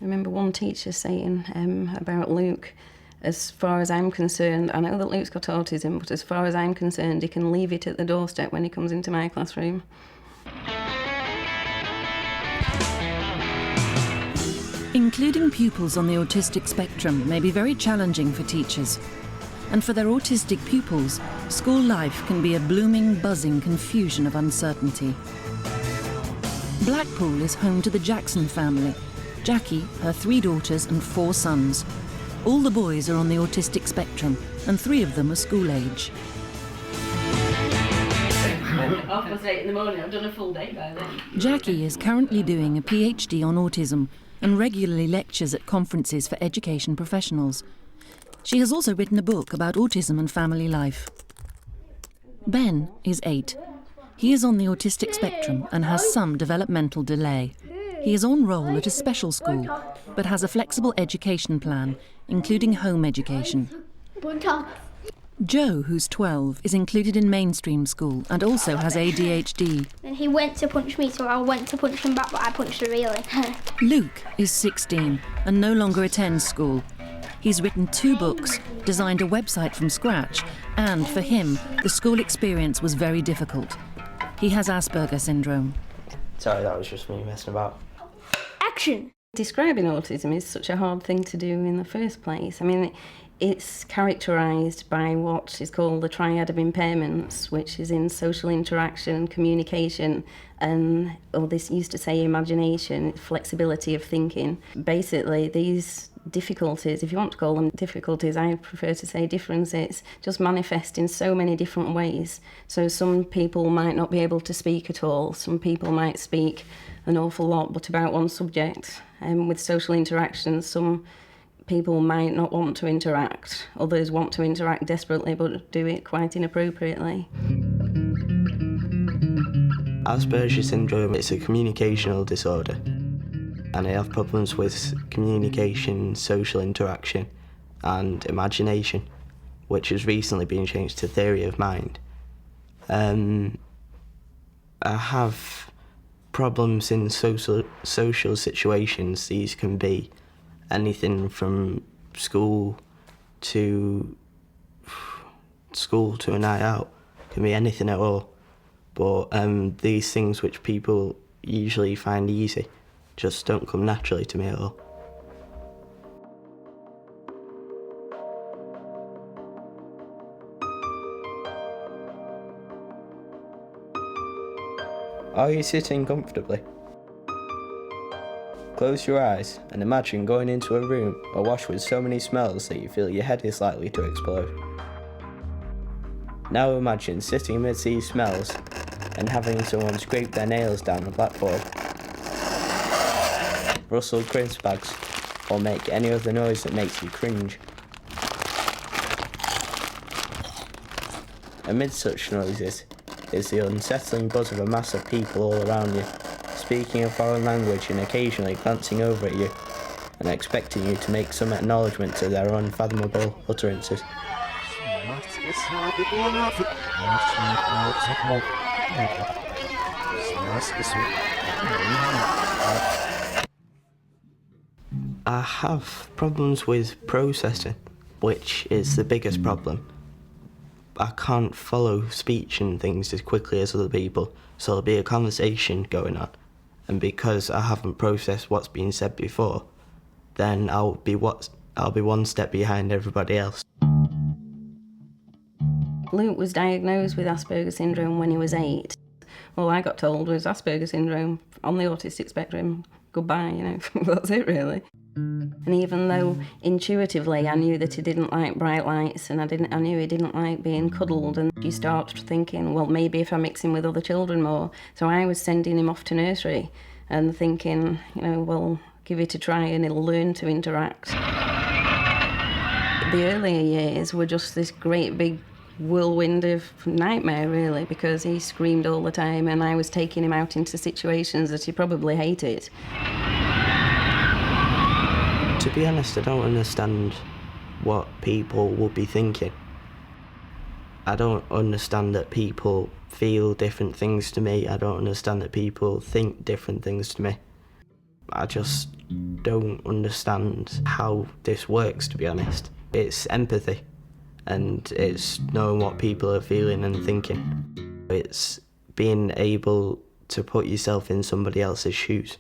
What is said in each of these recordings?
I remember one teacher saying about Luke, as far as I'm concerned, I know that Luke's got autism, but as far as I'm concerned, he can leave it at the doorstep when he comes into my classroom. Including pupils on the autistic spectrum may be very challenging for teachers. And for their autistic pupils, school life can be a blooming, buzzing confusion of uncertainty. Blackpool is home to the Jackson family, Jacqui, her 3 daughters and 4 sons. All the boys are on the autistic spectrum, and 3 of them are school age. 8:30 in the morning, I've done a full day by then. Jacqui is currently doing a PhD on autism and regularly lectures at conferences for education professionals. She has also written a book about autism and family life. Ben is 8. He is on the autistic spectrum and has some developmental delay. He is on roll at a special school, but has a flexible education plan, including home education. Joe, who's 12, is included in mainstream school and also has ADHD. And he went to punch me, so I went to punch him back, but I punched her really. Luke is 16 and no longer attends school. He's written 2 books, designed a website from scratch, and for him, the school experience was very difficult. He has Asperger syndrome. Sorry, that was just me messing about. Action! Describing autism is such a hard thing to do in the first place. I mean, it's characterised by what is called the triad of impairments, which is in social interaction, communication, and, or this used to say imagination, flexibility of thinking. Basically, these difficulties, if you want to call them difficulties, I prefer to say differences, just manifest in so many different ways. So some people might not be able to speak at all. Some people might speak an awful lot, but about one subject. With social interactions, some people might not want to interact. Others want to interact desperately, but do it quite inappropriately. Asperger syndrome is a communicational disorder, and I have problems with communication, social interaction, and imagination, which has recently been changed to theory of mind. I have problems in social situations. These can be anything from school to a night out. Can be anything at all. But these things which people usually find easy just don't come naturally to me at all. Are you sitting comfortably? Close your eyes and imagine going into a room awash with so many smells that you feel your head is likely to explode. Now imagine sitting amidst these smells and having someone scrape their nails down a blackboard, rustle crisp bags, or make any other noise that makes you cringe. Amid such noises is the unsettling buzz of a mass of people all around you, speaking a foreign language and occasionally glancing over at you and expecting you to make some acknowledgement to their unfathomable utterances. I have problems with processing, which is the biggest problem. I can't follow speech and things as quickly as other people, so there'll be a conversation going on, and because I haven't processed what's been said before, then I'll be one step behind everybody else. Luke was diagnosed with Asperger syndrome when he was 8. All I got told was Asperger syndrome on the autistic spectrum. Goodbye, that's it really. And even though intuitively I knew that he didn't like bright lights and I knew he didn't like being cuddled, and you start thinking, well, maybe if I mix him with other children more. So I was sending him off to nursery and thinking, well, give it a try and he'll learn to interact. The earlier years were just this great big whirlwind of nightmare really, because he screamed all the time and I was taking him out into situations that he probably hated. To be honest, I don't understand what people would be thinking. I don't understand that people feel different things to me. I don't understand that people think different things to me. I just don't understand how this works, to be honest. It's empathy, and it's knowing what people are feeling and thinking. It's being able to put yourself in somebody else's shoes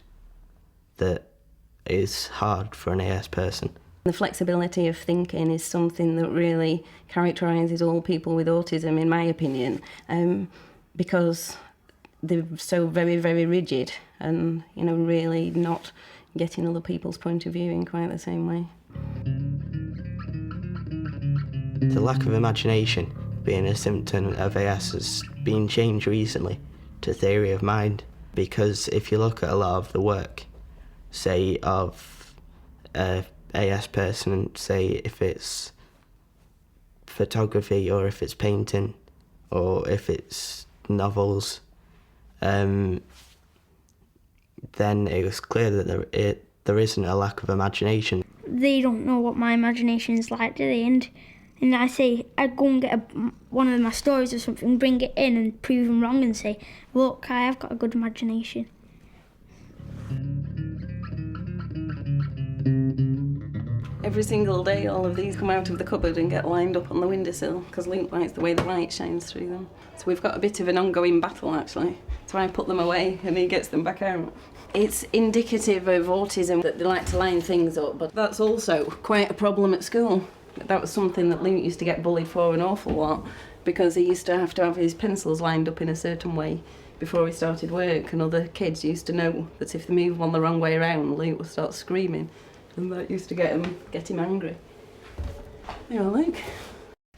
that is hard for an AS person. The flexibility of thinking is something that really characterises all people with autism, in my opinion, because they're so very, very rigid and, really not getting other people's point of view in quite the same way. The lack of imagination being a symptom of AS has been changed recently to theory of mind, because if you look at a lot of the work, say, of a AS person, and say if it's photography or if it's painting or if it's novels, then it was clear that there isn't a lack of imagination. They don't know what my imagination is like, do they? And I say, I'd go and get one of my stories or something, bring it in and prove them wrong and say, look, I have got a good imagination. Every single day all of these come out of the cupboard and get lined up on the windowsill because Luke likes the way the light shines through them. So we've got a bit of an ongoing battle, actually. So I put them away and he gets them back out. It's indicative of autism that they like to line things up, but that's also quite a problem at school. That was something that Luke used to get bullied for an awful lot, because he used to have his pencils lined up in a certain way before he started work, and other kids used to know that if they moved one the wrong way around, Luke would start screaming, and that used to get him angry. Yeah, Luke.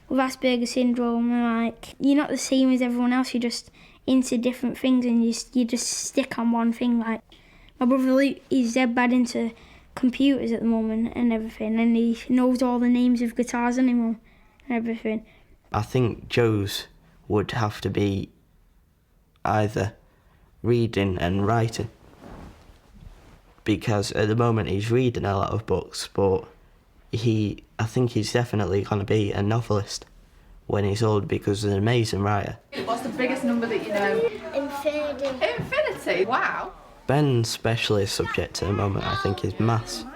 With Asperger's syndrome, you're not the same as everyone else, you're just into different things and you just stick on one thing. Like, my brother Luke, he's dead bad into computers at the moment and everything, and he knows all the names of guitars anymore and everything. I think Joe's would have to be either reading and writing, because at the moment he's reading a lot of books, but I think he's definitely going to be a novelist when he's old, because he's an amazing writer. What's the biggest number that you know? Infinity. Infinity? Wow. Ben's specialist subject at the moment, I think, is maths.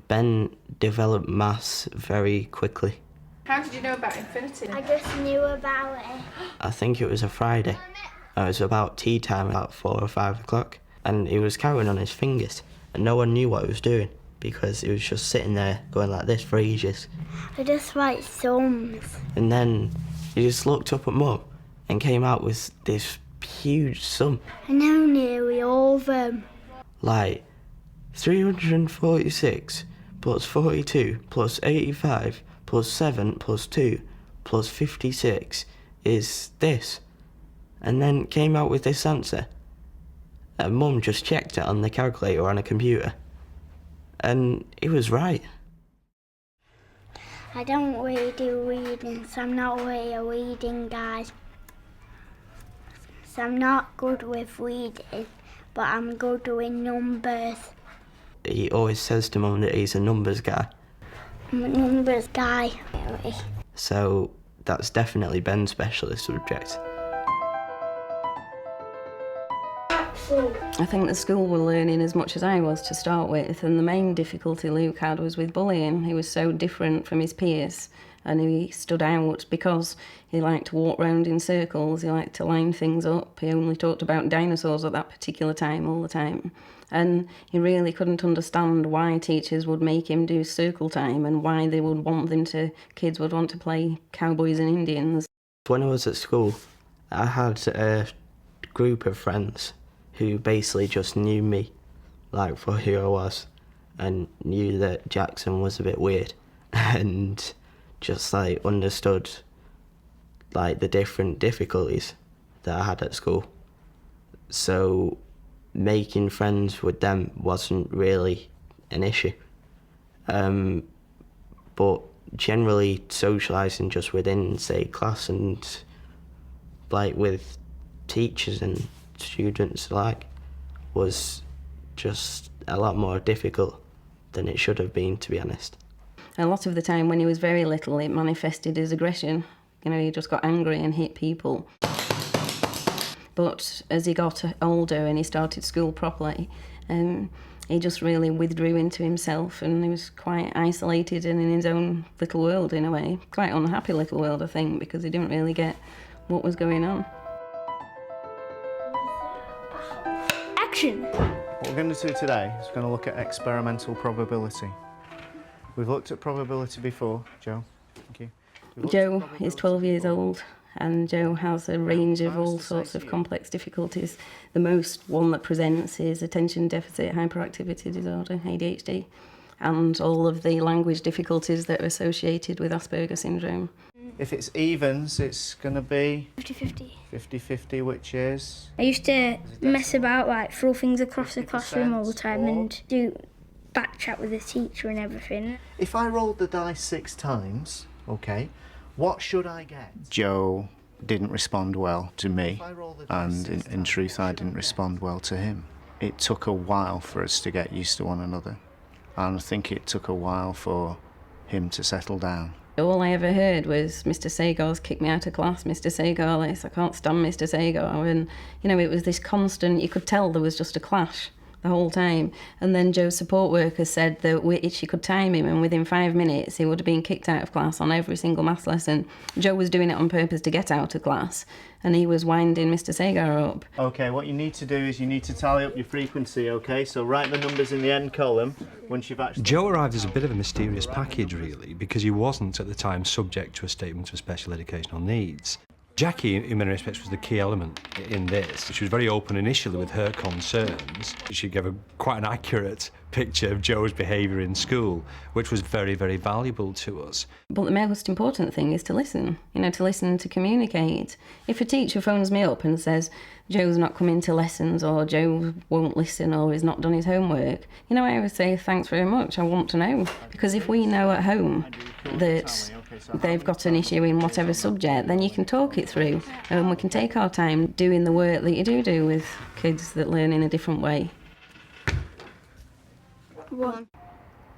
Ben developed maths very quickly. How did you know about infinity? I just knew about it. I think it was a Friday. It was about tea time, about 4 or 5 o'clock, and he was counting on his fingers, and no one knew what he was doing, because he was just sitting there going like this for ages. I just write sums. And then he just looked up at Mum and came out with this huge sum. I know nearly all of them. Like 346 plus 42 plus 85 plus 7 plus 2 plus 56 is this. And then came out with this answer. And Mum just checked it on the calculator on a computer. And it was right. I don't really do reading, so I'm not really a reading guy. So I'm not good with reading, but I'm good with numbers. He always says to Mum that he's a numbers guy. I'm a numbers guy, really. So that's definitely Ben's specialist subject. I think the school were learning as much as I was to start with, and the main difficulty Luke had was with bullying. He was so different from his peers, and he stood out because he liked to walk round in circles, he liked to line things up, he only talked about dinosaurs at that particular time all the time. And he really couldn't understand why teachers would make him do circle time and why they would want kids would want to play cowboys and Indians. When I was at school, I had a group of friends who basically just knew me, like, for who I was, and knew that Jackson was a bit weird, and just, like, understood, like, the different difficulties that I had at school. So making friends with them wasn't really an issue. But generally socialising just within, say, class and, like, with teachers and students alike was just a lot more difficult than it should have been, to be honest. A lot of the time when he was very little, it manifested as aggression. He just got angry and hit people. But as he got older and he started school properly, He just really withdrew into himself, and he was quite isolated and in his own little world in a way. Quite unhappy little world, I think, because he didn't really get what was going on. Action! What we're going to do today is we're going to look at experimental probability. We've looked at probability before, Joe. Thank you. Joe is 12 years old, and Joe has a range of all sorts of complex difficulties. The most one that presents is attention deficit hyperactivity disorder, ADHD, and all of the language difficulties that are associated with Asperger syndrome. If it's evens, it's going to be 50-50. 50-50, which is... I used to mess about, like throw things across the classroom all the time and do back chat with the teacher and everything. If I rolled the dice 6 times, okay, what should I get? Joe didn't respond well to me, and in truth I didn't respond well to him. It took a while for us to get used to one another, and I think it took a while for him to settle down. All I ever heard was, Mr. Sagar's kicked me out of class, Mr. Sagar this, I can't stand Mr. Sagar. And, you know, it was this constant, you could tell there was just a clash the whole time. And then Joe's support worker said that she could time him, and within 5 minutes he would have been kicked out of class on every single maths lesson. Joe was doing it on purpose to get out of class, and he was winding Mr. Sagar up. Okay, what you need to do is you need to tally up your frequency, okay? So write the numbers in the end column once you've actually... Joe arrived as a bit of a mysterious package, really, because he wasn't at the time subject to a statement of special educational needs. Jacqui, in many respects, was the key element in this. She was very open initially with her concerns. She gave quite an accurate picture of Joe's behaviour in school, which was very, very valuable to us. But the most important thing is to listen, to listen, to communicate. If a teacher phones me up and says, Joe's not coming to lessons, or Joe won't listen, or he's not done his homework, I always say, thanks very much, I want to know. Because if we know at home that they've got an issue in whatever subject, then you can talk it through, and we can take our time doing the work that you do with kids that learn in a different way.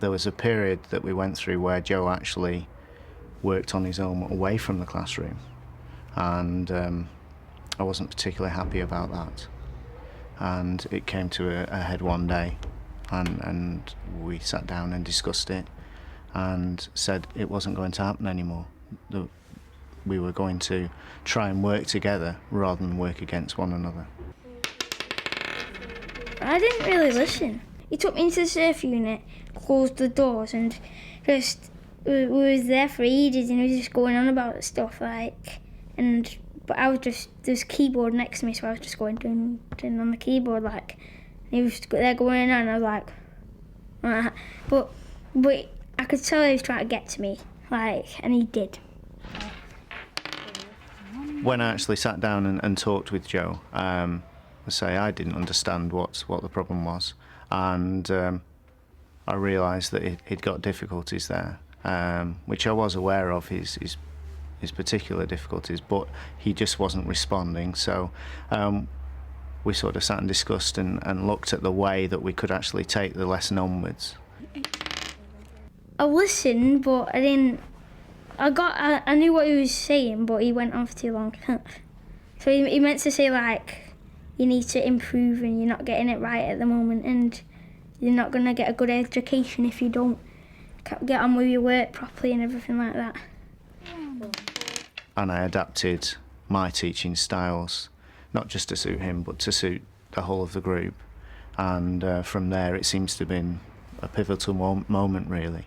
There was a period that we went through where Joe actually worked on his own away from the classroom, and I wasn't particularly happy about that. And it came to a head one day, and we sat down and discussed it and said it wasn't going to happen anymore. We were going to try and work together rather than work against one another. I didn't really listen. He took me into the surf unit, closed the doors, and just we was there for ages, and he was just going on about stuff but I was just, there's a keyboard next to me, so I was just going doing on the keyboard, and he was there going on, and I was like, but I could tell he was trying to get to me, and he did. When I actually sat down and talked with Joe, I didn't understand what the problem was, and I realised that he'd got difficulties there, which I was aware of, his particular difficulties, but he just wasn't responding. So we sort of sat and discussed and looked at the way that we could actually take the lesson onwards. I listened, but I didn't. I knew what he was saying, but he went on for too long. So he meant to say you need to improve, and you're not getting it right at the moment, and you're not going to get a good education if you don't get on with your work properly and everything like that. And I adapted my teaching styles, not just to suit him, but to suit the whole of the group. And from there, it seems to have been a pivotal moment, really.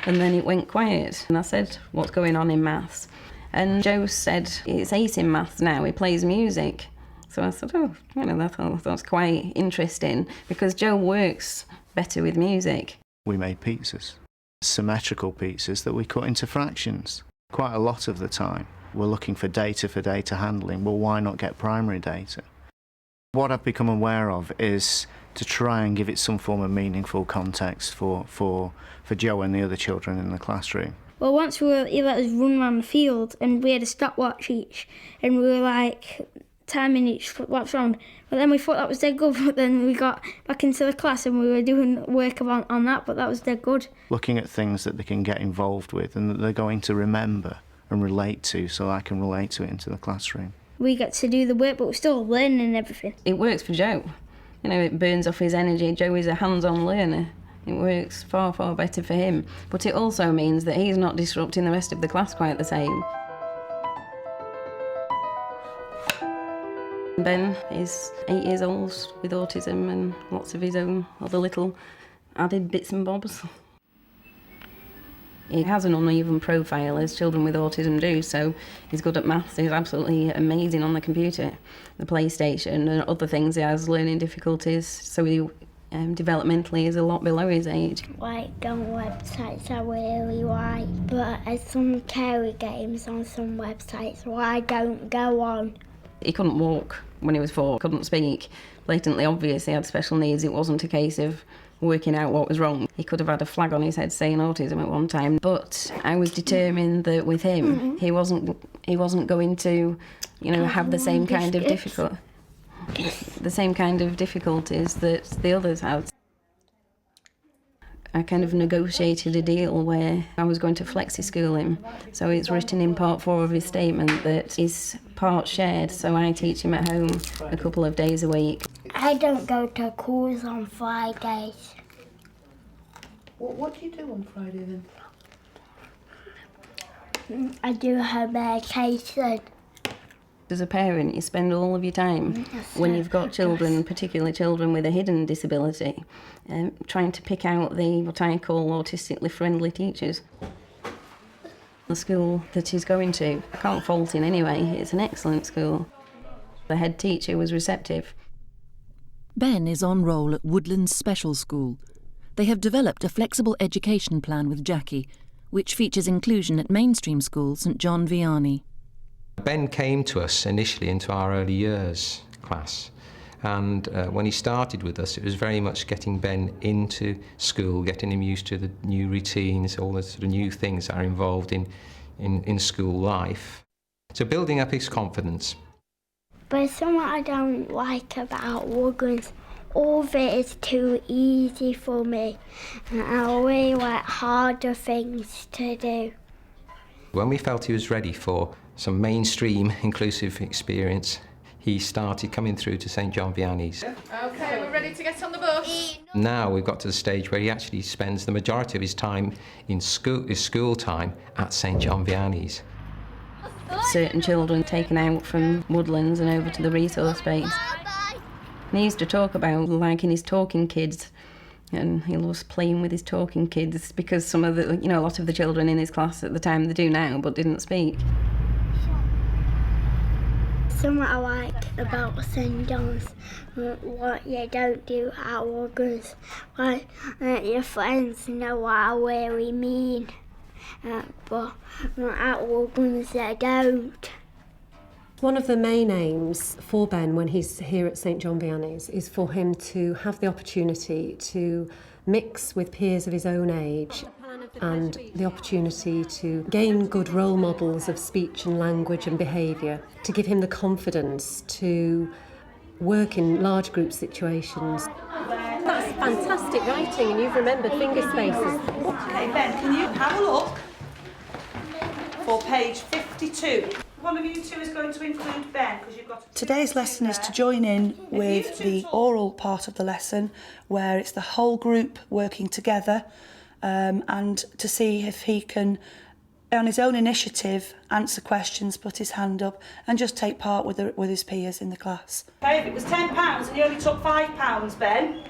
And then it went quiet, and I said, what's going on in maths? And Joe said, it's ace in maths now, he plays music. So I said, that's quite interesting, because Joe works better with music. We made pizzas, symmetrical pizzas that we cut into fractions. Quite a lot of the time, we're looking for data handling. Well, why not get primary data? What I've become aware of is to try and give it some form of meaningful context for Joe and the other children in the classroom. Well, once he let us run around the field, and we had a stopwatch each, and we were timing each laps round. But then we thought that was dead good, but then we got back into the class and we were doing work on that, but that was dead good. Looking at things that they can get involved with and that they're going to remember and relate to, so I can relate to it into the classroom. We get to do the work, but we're still learning and everything. It works for Joe, You know, it burns off his energy. Joe is a hands-on learner. It works far, far better for him. But it also means that he's not disrupting the rest of the class quite the same. Ben is 8 years old with autism and lots of his own other little added bits and bobs. He has an uneven profile, as children with autism do, so he's good at maths, he's absolutely amazing on the computer, the PlayStation, and other things. He has learning difficulties, so he developmentally is a lot below his age. Like, on websites I really like, but there's some scary games on some websites, so I don't go on. He couldn't walk when he was 4, couldn't speak. Blatantly obvious he had special needs. It wasn't a case of working out what was wrong. He could have had a flag on his head saying autism at one time, but I was determined that with him, he wasn't going to, you know, have the same kind of difficulties that the others had. I kind of negotiated a deal where I was going to flexi-school him. So it's written in part 4 of his statement that he's part shared, so I teach him at home a couple of days a week. I don't go to calls on Fridays. What do you do on Friday then? I do her medication. As a parent, you spend all of your time when you've got children, particularly children with a hidden disability, trying to pick out what I call autistically friendly teachers. The school that he's going to, I can't fault in any way. It's an excellent school. The head teacher was receptive. Ben is on roll at Woodlands Special School. They have developed a flexible education plan with Jacqui, which features inclusion at mainstream school St John Vianney. Ben came to us initially into our early years class, and when he started with us, it was very much getting Ben into school, getting him used to the new routines, all the sort of new things that are involved in school life. So building up his confidence. But something I don't like about Woodlands, all of it is too easy for me, and I really like harder things to do. When we felt he was ready for some mainstream inclusive experience, he started coming through to St John Vianney's. Okay, we're ready to get on the bus. Now we've got to the stage where he actually spends the majority of his time in school, his school time at St John Vianney's. Certain children taken out from Woodlands and over to the resource base. And he used to talk about liking his talking kids, and he loves playing with his talking kids because some of the, a lot of the children in his class at the time, they do now, but didn't speak. Something I like about St John's, what you don't do at Woodlands, like your friends know what I really mean, but at Woodlands they don't. One of the main aims for Ben when he's here at St John Vianney's is for him to have the opportunity to mix with peers of his own age and the opportunity to gain good role models of speech and language and behaviour, to give him the confidence to work in large group situations. That's fantastic writing, and you've remembered finger spaces. Okay, Ben, can you have a look for page 52? One of you two is going to include Ben, because you've got... Today's lesson is to join in with the oral part of the lesson, where it's the whole group working together, and to see if he can, on his own initiative, answer questions, put his hand up, and just take part with his peers in the class. Okay, if it was £10 and you only took £5, Ben,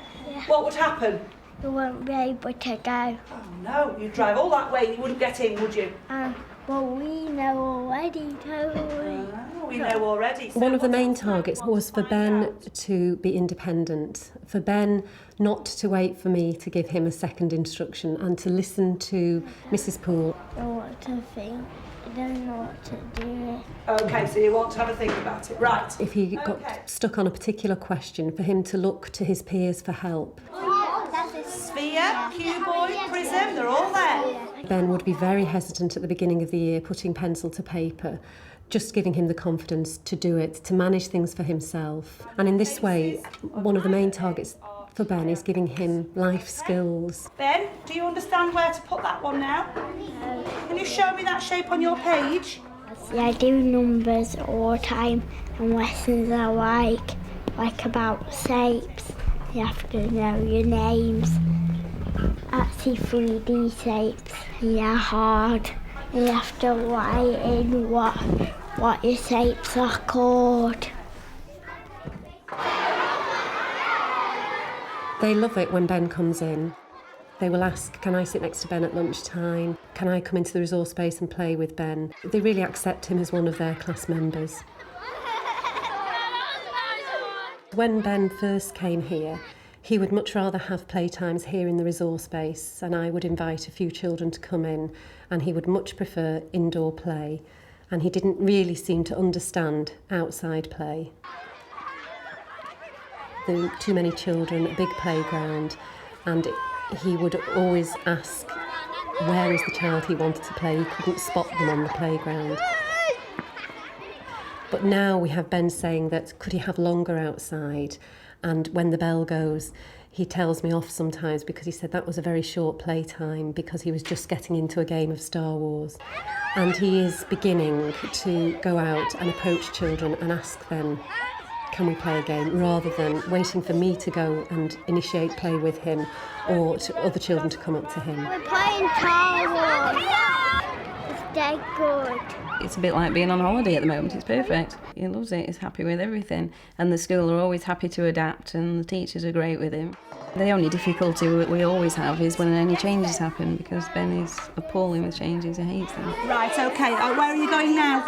what would happen? You won't be able to go. Oh no, you'd drive all that way and you wouldn't get in, would you? Well, we know already, don't we? We know already. So one of the main targets was for Ben to be independent, for Ben not to wait for me to give him a second instruction and to listen to Mrs. Poole. I don't know what to think. I don't know what to do. OK, so you want to have a think about it. Right. If he got stuck on a particular question, for him to look to his peers for help. Sphere, cuboid, prism, they're all there. Ben would be very hesitant at the beginning of the year, putting pencil to paper, just giving him the confidence to do it, to manage things for himself. And in this way, one of the main targets for Ben is giving him life skills. Ben, do you understand where to put that one now? Can you show me that shape on your page? Yeah, I do numbers all the time, and lessons I like about shapes. You have to know your names. Actually 3D shapes, they're hard. You have to write in what your shapes are called. They love it when Ben comes in. They will ask, can I sit next to Ben at lunchtime? Can I come into the resource space and play with Ben? They really accept him as one of their class members. When Ben first came here, he would much rather have playtimes here in the resource space, and I would invite a few children to come in, and he would much prefer indoor play, and he didn't really seem to understand outside play. There were too many children, a big playground, and he would always ask where is the child he wanted to play. He couldn't spot them on the playground. But now we have Ben saying that could he have longer outside, and when the bell goes he tells me off sometimes because he said that was a very short playtime because he was just getting into a game of Star Wars. And he is beginning to go out and approach children and ask them, can we play a game, rather than waiting for me to go and initiate play with him or to other children to come up to him. We're playing Star Wars. It's dead good. It's a bit like being on holiday at the moment. It's perfect. He loves it. He's happy with everything. And the school are always happy to adapt, and the teachers are great with him. The only difficulty we always have is when any changes happen, because Ben is appalling with changes. He hates them. Right, OK. Where are you going now?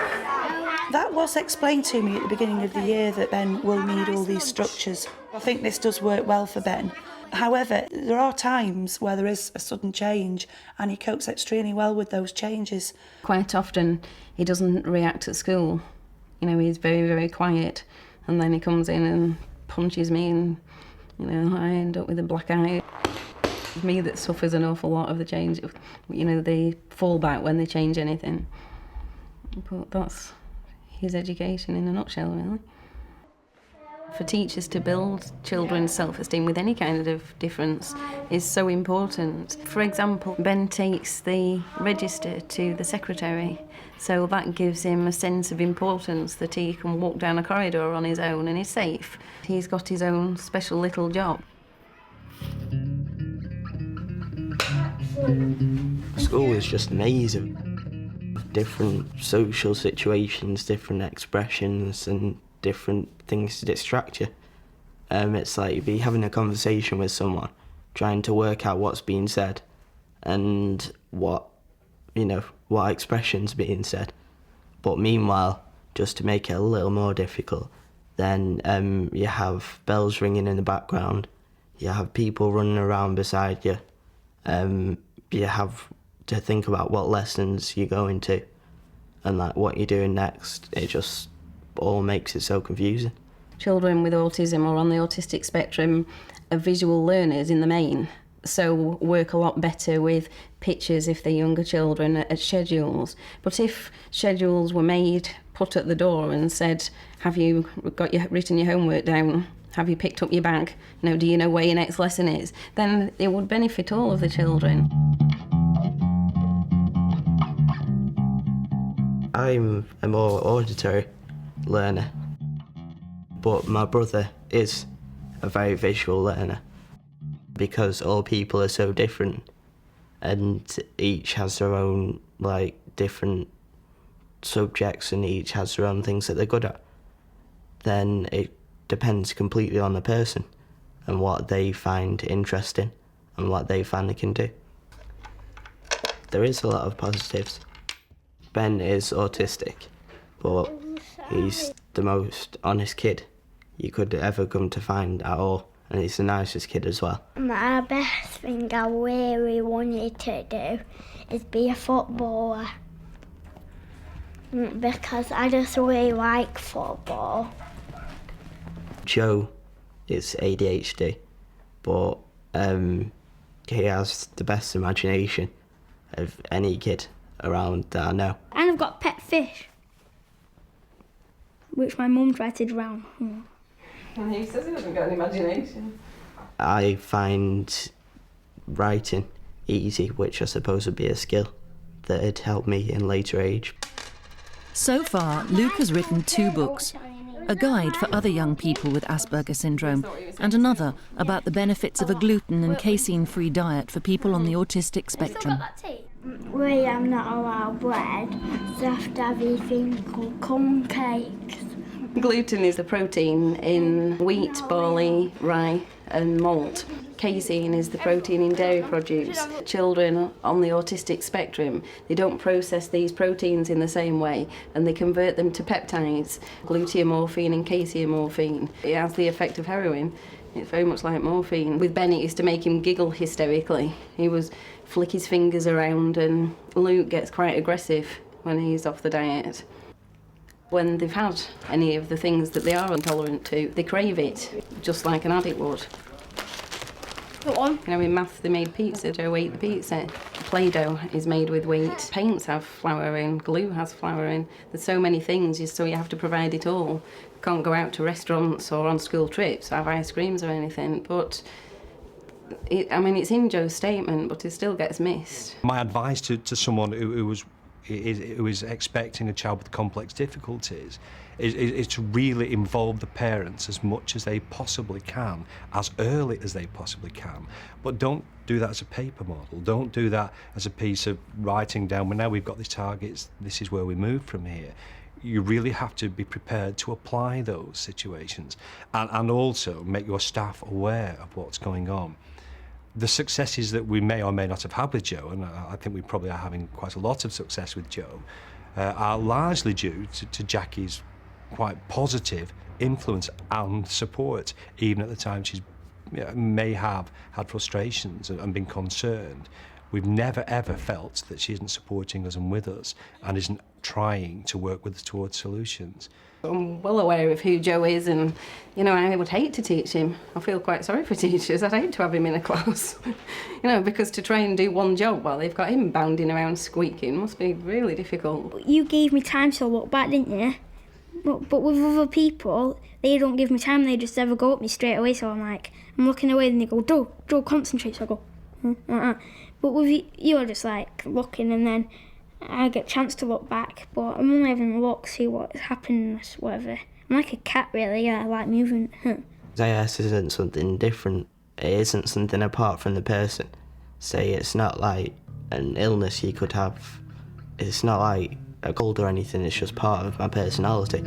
That was explained to me at the beginning of the year, that Ben will need all these structures. I think this does work well for Ben. However, there are times where there is a sudden change, and he copes extremely well with those changes. Quite often he doesn't react at school. You know, he's very, very quiet, and then he comes in and punches me, and, you know, I end up with a black eye. It's me that suffers an awful lot of the change. You know, they fall back when they change anything. But that's his education in a nutshell, really. For teachers to build children's self-esteem with any kind of difference is so important. For example, Ben takes the register to the secretary, so that gives him a sense of importance, that he can walk down a corridor on his own and is safe. He's got his own special little job. School is just amazing. Different social situations, different expressions, and different things to distract you. It's like you'd be having a conversation with someone, trying to work out what's being said and what expression's being said. But meanwhile, just to make it a little more difficult, then you have bells ringing in the background, you have people running around beside you, you have to think about what lessons you're going to and like what you're doing next. It just all makes it so confusing. Children with autism or on the autistic spectrum are visual learners in the main, so work a lot better with pictures if they're younger children at schedules. But if schedules were made, put at the door and said, have you written your homework down? Have you picked up your bag? Do you know where your next lesson is? Then it would benefit all of the children. I'm a more auditory learner, but my brother is a very visual learner because all people are so different and each has their own different subjects and each has their own things that they're good at. Then it depends completely on the person and what they find interesting and what they find they can do. There is a lot of positives. Ben is autistic, but he's the most honest kid you could ever come to find at all, and he's the nicest kid as well. My best thing I really wanted to do is be a footballer, because I just really like football. Joe is ADHD, but he has the best imagination of any kid around that I know. And I've got a pet fish, which my mum tried to drown. He says he hasn't got an imagination. I find writing easy, which I suppose would be a skill that had helped me in later age. So far, Luke has written 2 books, a guide for other young people with Asperger syndrome, and another about the benefits of a gluten and casein-free diet for people on the autistic spectrum. We are not allowed bread, so I have to have a thing called corn cakes. Gluten is the protein in wheat, barley, rye and malt. Casein is the protein in dairy produce. Children on the autistic spectrum, they don't process these proteins in the same way and they convert them to peptides, gluteomorphine and caseomorphine. It has the effect of heroin. It's very much like morphine. With Ben, it used to make him giggle hysterically. He would flick his fingers around, and Luke gets quite aggressive when he's off the diet. When they've had any of the things that they are intolerant to, they crave it, just like an addict would. Go on. You know, in maths they made pizza, Joe ate the pizza. Play-Doh is made with wheat. Paints have flour in, glue has flour in. There's so many things, so you have to provide it all. Can't go out to restaurants or on school trips, have ice creams or anything, but it's in Joe's statement, but it still gets missed. My advice to someone who was expecting a child with complex difficulties is to really involve the parents as much as they possibly can, as early as they possibly can. But don't do that as a paper model. Don't do that as a piece of writing down, well, now we've got these targets, this is where we move from here. You really have to be prepared to apply those situations and also make your staff aware of what's going on. The successes that we may or may not have had with Joe, and I think we probably are having quite a lot of success with Joe, are largely due to Jacqui's quite positive influence and support, even at the time she may have had frustrations and been concerned. We've never ever felt that she isn't supporting us and with us and isn't trying to work with us towards solutions. I'm well aware of who Joe is, and I would hate to teach him. I feel quite sorry for teachers. I'd hate to have him in a class, because to try and do one job while they've got him bounding around squeaking must be really difficult. You gave me time to look back, didn't you? But with other people, they don't give me time. They just ever go at me straight away. So I'm looking away, and they go, Joe, concentrate. So I go, But with you're just looking, and then I get a chance to look back, but I'm only having a look, see what's happened, whatever. I'm like a cat, really. I like movement. AS isn't something different. It isn't something apart from the person. Say it's not like an illness you could have. It's not like a cold or anything. It's just part of my personality.